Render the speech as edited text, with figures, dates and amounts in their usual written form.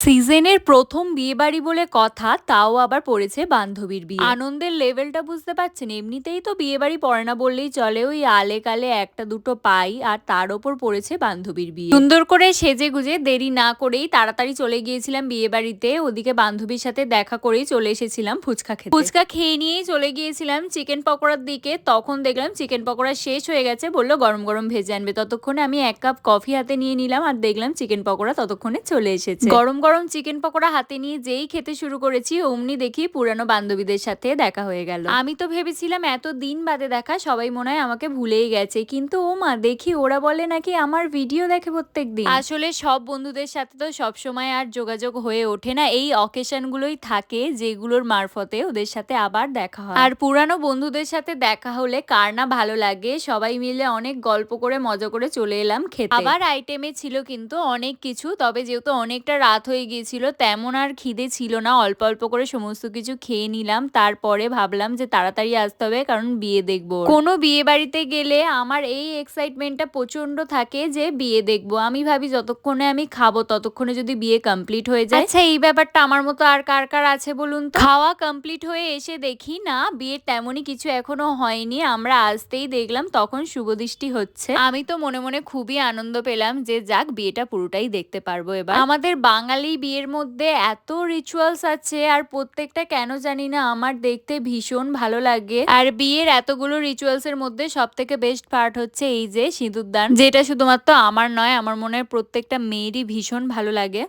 সিজনের প্রথম বিয়েবাড়ি বলে কথা, তাও আবার পড়েছে বান্ধবীর বিয়ে। আনন্দের লেভেলটা বুঝতে পারছেন? এমনিতেই তো বিয়েবাড়ি পড়ে না বললেই চলে, ওই আলে কালে একটা দুটো পাই, আর তার ওপর পড়েছে বান্ধবীর বিয়ে। সুন্দর করে সেজে গুজে দেরি না করেই তাড়াতাড়ি চলে গিয়েছিলাম বিয়ে বাড়িতে। ওদিকে বান্ধবীর সাথে দেখা করেই চলে এসেছিলাম ফুচকা খেতে। ফুচকা খেয়ে নিয়েই চলে গিয়েছিলাম চিকেন পকোড়ার দিকে। তখন দেখলাম চিকেন পকোড়া শেষ হয়ে গেছে, বললো গরম গরম ভেজে আনবে। ততক্ষণে আমি 1 কাপ কফি হাতে নিয়ে নিলাম, আর দেখলাম চিকেন পকোড়া ততক্ষণে চলে এসেছে। গরম গরম চিকেন পকোড়া হাতে নিয়ে যেই খেতে শুরু করেছি, অমনি দেখি পুরানো বান্ধবীদের সাথে দেখা হয়ে গেল। আমি তো ভেবেছিলাম এত দিন বাদে দেখা, সবাই মনে হয় আমাকে ভুলেই গেছে, কিন্তু ও মা, দেখি ওরা বলে নাকি আমার ভিডিও দেখে প্রত্যেকদিন। আসলে সব বন্ধুদের সাথে তো সব সময় আর যোগাযোগ হয়ে ওঠে না, এই অকেশন গুলোই থাকে যেগুলোর মারফতে ওদের সাথে আবার দেখা হয়। আর পুরানো বন্ধুদের সাথে দেখা হলে কার না ভালো লাগে। সবাই মিলে অনেক গল্প করে মজা করে চলে এলাম খেতে। আবার আইটেমে ছিল কিন্তু অনেক কিছু, তবে যেহেতু অনেকটা রাত হয়ে গিয়েছিল তেমন আর খিদে ছিল না। অল্প অল্প করে সমস্ত কিছু খেয়ে নিলাম, তারপরে ভাবলাম যে তাড়াতাড়ি আসতে হবে, কারণ বিয়ে দেখবো। কোনো বিয়ে বাড়িতে গেলে আমার এই এক্সাইটমেন্টটা প্রচন্ড থাকে যে বিয়ে দেখবো। আমি ভাবি যতক্ষণে আমি খাবো ততক্ষণে যদি বিয়ে কমপ্লিট হয়ে যায়। আচ্ছা, এই ব্যাপারটা আমার মতো আর কার কার আছে বলুন তো? খাওয়া কমপ্লিট হয়ে এসে দেখি না, বিয়ের তেমনই কিছু এখনো হয়নি। আমরা আসতেই দেখলাম তখন শুভদৃষ্টি হচ্ছে। আমি তো মনে মনে খুবই আনন্দ পেলাম যে যাক, বিয়েটা পুরোটাই দেখতে পারবো এবার। আমাদের বাঙালি বিয়ের মধ্যে এত রিচুয়ালস আছে, আর প্রত্যেকটা কেন জানি না আমার দেখতে ভীষণ ভালো লাগে। আর বিয়ের এতগুলো রিচুয়ালস এর মধ্যে সব থেকে বেস্ট পার্ট হচ্ছে এই যে সিঁদুরদান, যেটা শুধুমাত্র আমার নয়, আমার মনে হয় প্রত্যেকটা মেয়েরই ভীষণ ভালো লাগে।